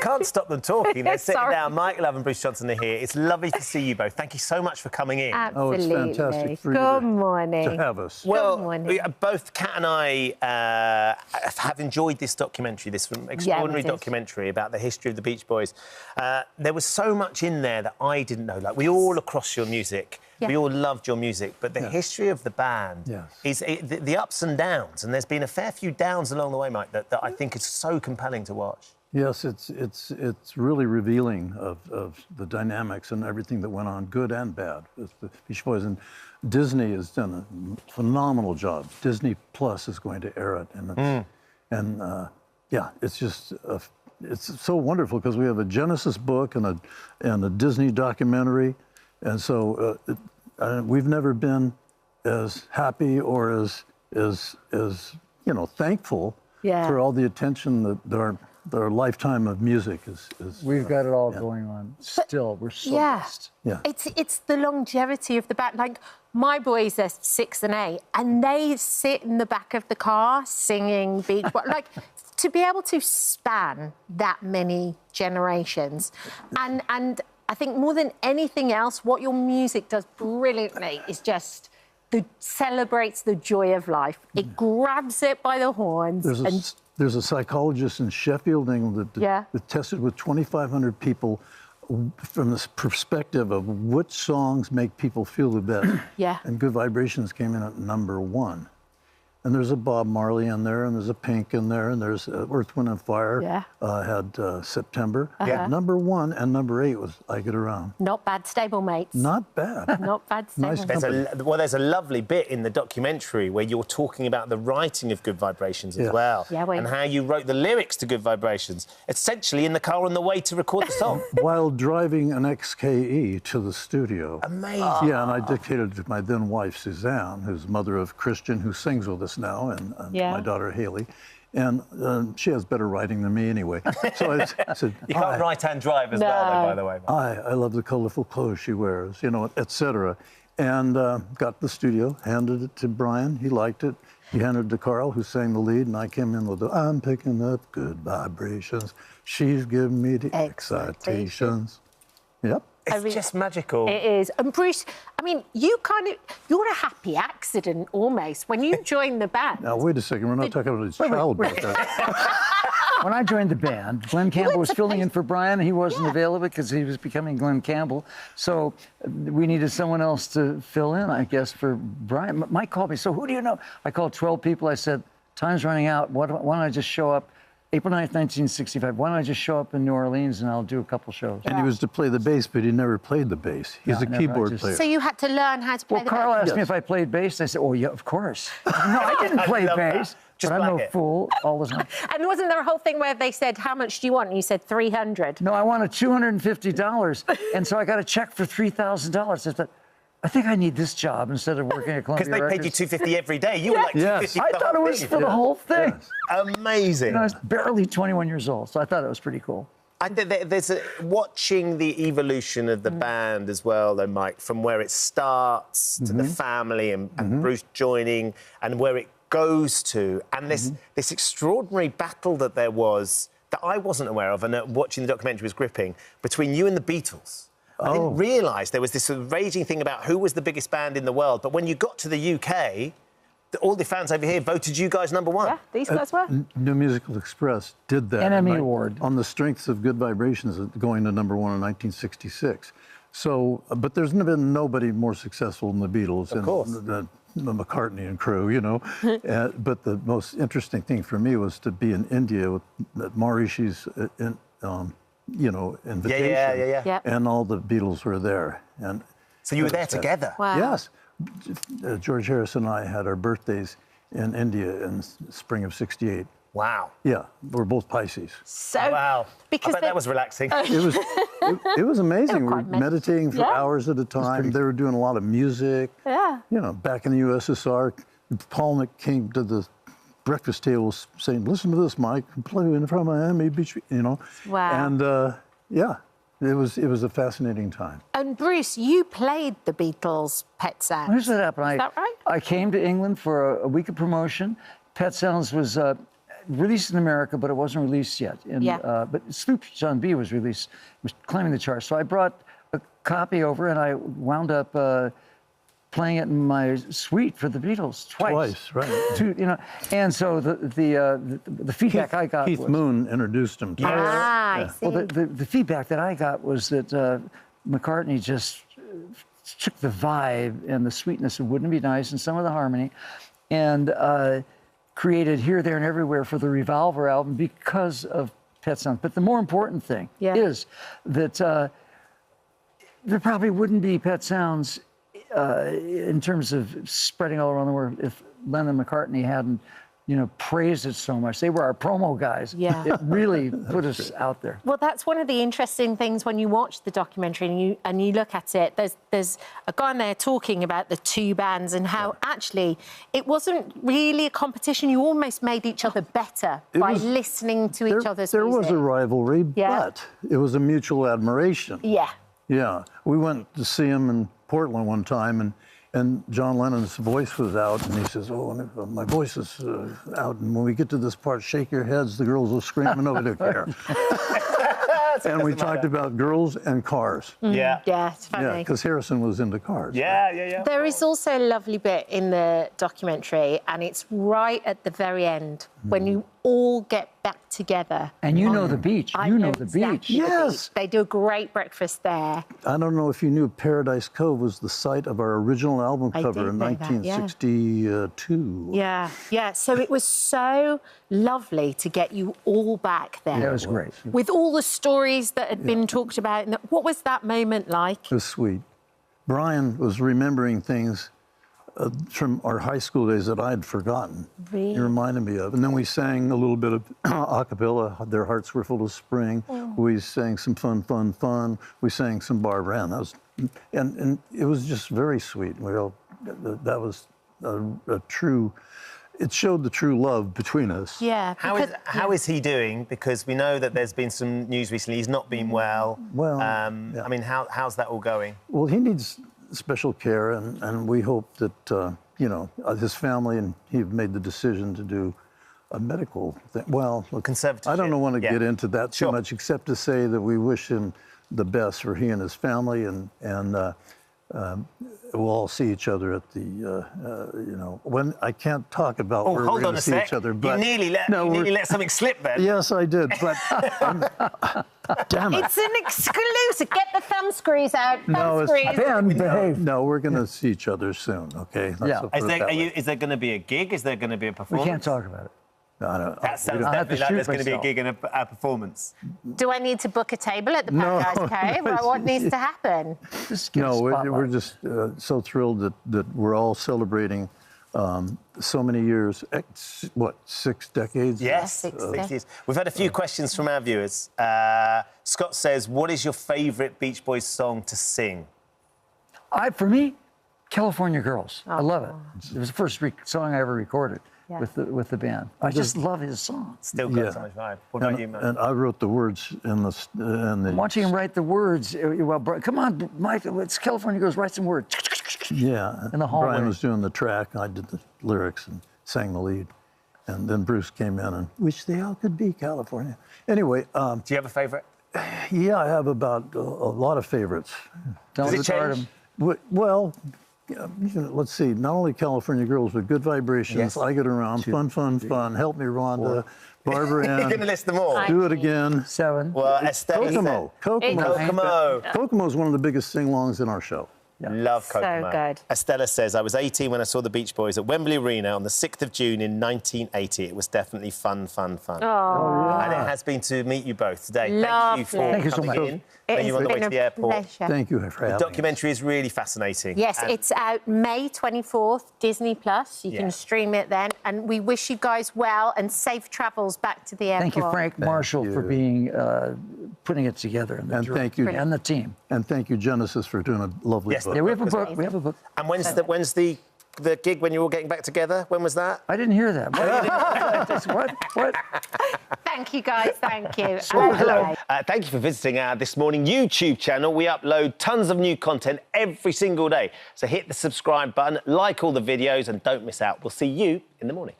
can't stop them talking. They're sitting Sorry. down. Mike Love and Bruce Johnston are here. It's lovely to see you both. Thank you so much for coming in. Absolutely. Oh, it's fantastic for Good you morning. to have us. Well, Good morning. both Kat and I have enjoyed this documentary, this extraordinary documentary about the history of the Beach Boys. There was so much in there that I didn't know. Like, we all across your music, we all loved your music, but the history of the band is the ups and downs, and there's been a fair few downs along the way, Mike, that I think is so compelling to watch. Yes, it's really revealing of the dynamics and everything that went on, good and bad, with the Beach Boys. And Disney has done a phenomenal job. Disney Plus is going to air it, and it's just it's so wonderful because we have a Genesis book and a Disney documentary, and so we've never been as happy or as thankful for all the attention that our lifetime of music is. We've got it all going on still. We're so blessed. Yeah. It's the longevity of the band. Like, my boys are 6 and 8, and they sit in the back of the car singing Beach Boys. Like, to be able to span that many generations, and I think more than anything else, what your music does brilliantly is just celebrates the joy of life. It grabs it by the horns. There's a psychologist in Sheffield, England, that tested with 2,500 people from this perspective of which songs make people feel the best. And Good Vibrations came in at #1. And there's a Bob Marley in there, and there's a Pink in there, and there's Earth, Wind and Fire had September. #1 and #8 was I Get Around. Not bad stablemates. Not bad. Not bad stablemates. There's a lovely bit in the documentary where you're talking about the writing of Good Vibrations as well, and how you wrote the lyrics to Good Vibrations, essentially in the car on the way to record the song. While driving an XKE to the studio. Amazing. Yeah, and I dictated it to my then wife, Suzanne, who's mother of Christian, who sings with us now, and my daughter Haley, and she has better writing than me anyway. So I said, you can't write and drive as well, though, by the way. I love the colorful clothes she wears, etc. And got the studio, handed it to Brian. He liked it. He handed it to Carl, who sang the lead, and I came in with I'm picking up good vibrations. She's giving me the excitations. Yep. It's just magical. It is. And Bruce, I mean, you're a happy accident almost when you joined the band. Now, wait a second. We're not talking about his childbirth. When I joined the band, Glenn Campbell was filling in for Brian. He wasn't available because he was becoming Glenn Campbell. So we needed someone else to fill in, I guess, for Brian. Mike called me. So who do you know? I called 12 people. I said, time's running out. Why don't I just show up? April 9th, 1965. Why don't I just show up in New Orleans and I'll do a couple shows? And he was to play the bass, but he never played the bass. He's a keyboard player. So you had to learn how to play the bass? Well, Carl asked me if I played bass. I said, oh, yeah, of course. No, I didn't play bass. But I'm no fool all the time. And wasn't there a whole thing where they said, how much do you want? And you said $300. No, I wanted $250. And so I got a check for $3,000. I said, I think I need this job instead of working at Columbia Because they paid you $250 every day. You were like $250. I thought it was for the whole thing. Amazing. I was barely 21 years old, so I thought it was pretty cool. There's watching the evolution of the band as well, though, Mike, from where it starts to the family and Bruce joining and where it goes to, and this extraordinary battle that there was that I wasn't aware of, and watching the documentary was gripping, between you and the Beatles. I didn't realise there was this sort of raging thing about who was the biggest band in the world. But when you got to the UK, all the fans over here voted you guys #1. Yeah, these guys were. New Musical Express did that. Emmy Award. On the strengths of Good Vibrations going to #1 in 1966. So, but there's been nobody more successful than the Beatles. Of course. The McCartney and crew, but the most interesting thing for me was to be in India with Marishi's invitation. And all the Beatles were there. And so you were there together? Wow. Yes. George Harrison and I had our birthdays in India in spring of '68. Wow. Yeah, we're both Pisces. So, wow. Because I bet that was relaxing. It was amazing. We were meditating for hours at a time. They were doing a lot of music. Yeah. Back in the USSR, Paul came to the breakfast table saying, listen to this, Mike, playing from Miami Beach, Wow. And, it was a fascinating time. And Bruce, you played the Beatles' Pet Sounds. Here's what happened. Is that right? I came to England for a week of promotion. Pet Sounds was released in America, but it wasn't released yet. But Sloop's on B was released, was climbing the charts. So I brought a copy over, and I wound up playing it in my suite for the Beatles twice. Right. And so the feedback I got Keith was, Moon introduced him to us. I see. well, the feedback that I got was that McCartney just took the vibe and the sweetness of Wouldn't It Be Nice and some of the harmony, and created Here, There, and Everywhere for the Revolver album because of Pet Sounds. But the more important thing is that there probably wouldn't be Pet Sounds in terms of spreading all around the world if Lennon and McCartney hadn't, praised it so much. They were our promo guys. Yeah. It really put us out there. Well, that's one of the interesting things when you watch the documentary and you look at it. There's a guy in there talking about the two bands and how actually it wasn't really a competition. You almost made each other better by listening to each other's There music. was a rivalry, but it was a mutual admiration. Yeah. Yeah. We went to see him in Portland one time, and John Lennon's voice was out, and he says, "Oh, my voice is out, and when we get to this part, shake your heads, the girls will scream." And nobody care. And we talked about girls and cars. Yeah, it's funny. Yeah, because Harrison was into cars. Yeah. There is also a lovely bit in the documentary, and it's right at the very end when you all get back together. And you know the beach. I You know know the exactly beach. the Yes. beach. They do a great breakfast there. I don't know if you knew Paradise Cove was the site of our original album I cover did in know that, yeah. 1962. Yeah. So it was so lovely to get you all back there. That was great. With all the stories that had been talked about. What was that moment like? It was sweet. Brian was remembering things from our high school days that I had forgotten. Really? He reminded me of. And then we sang a little bit of a cappella, Their Hearts Were Full of Spring. We sang some Fun. We sang some Barbara Ann. That was, and it was just very sweet. That was a true, it showed the true love between us. Yeah. How is he doing? Because we know that there's been some news recently. He's not been well. Well, I mean, how's that all going? Well, he needs special care, and we hope that, his family and he have made the decision to do a medical thing. Well, look, Conservatorship. I don't want to get into that too Sure. much, except to say that we wish him the best for he and his family, and we'll all see each other at the, when I can't talk about where we're Hold going on to a see sec. each other. You But nearly let something slip then. Yes, I did, but damn it. It's an exclusive. Get the thumb screws out. No, Thumb it's- screws. Ben, behave. No, we're going to see each other soon, okay? Yeah. Put it that way. Is there going to be a gig? Is there going to be a We performance? can't talk about it. I don't, That sounds we don't- have to definitely like shoot there's going to be a myself. gig and a performance. Do I need to book a table at the No, Paradise Cove? no, What needs to happen? Just give a No, we're spotlight. just so thrilled that we're all celebrating so many years. 6 decades? Yes, 6 6 years. We've had a few questions from our viewers. Scott says, what is your favourite Beach Boys song to sing? For me, California Girls. I love it. It was the first song I ever recorded with the band. I just love his song. Still got so much vibe. What about you, man? And I wrote the words in the Watching him write the words. Well, come on, Mike, it's California Girls. Write some words. Yeah. in the hallway. Brian was doing the track, I did the lyrics and sang the lead. And then Bruce came in and wish they all could be California. Anyway, Do you have a favourite? yeah, I have about a lot of favorites. Don't Does it retard change? him. Well, let's see, not only California Girls, but Good Vibrations, Yes. I Get Around, Fun, Help Me Rhonda, Barbara You're going to Ann, list them all. Do It Again. 7. Well, Estella Kokomo. Kokomo. Kokomo is one of the biggest sing-alongs in our show. Love So Kokomo. good. Estella says, I was 18 when I saw the Beach Boys at Wembley Arena on the 6th of June in 1980. It was definitely fun. And it has been to meet you both today. Thank you for Lovely. Thank you so coming much. in. It When you has on the way been to a the airport. pleasure. Thank you for The having me. documentary is really fascinating. Yes, And it's out May 24th, Disney Plus. You can stream it then. And we wish you guys well and safe travels back to the airport. Thank you, Frank Marshall, for you. being putting it together. And thank you. And the team. And thank you, Genesis, for doing a lovely Yes, book. Yeah, we have a book. We have a book. And when's the gig when you're all getting back together? When was that? I didn't hear that. What? Thank you, guys. Thank you. Hello. Thank you for visiting our This Morning YouTube channel. We upload tons of new content every single day. So hit the subscribe button, like all the videos, and don't miss out. We'll see you in the morning.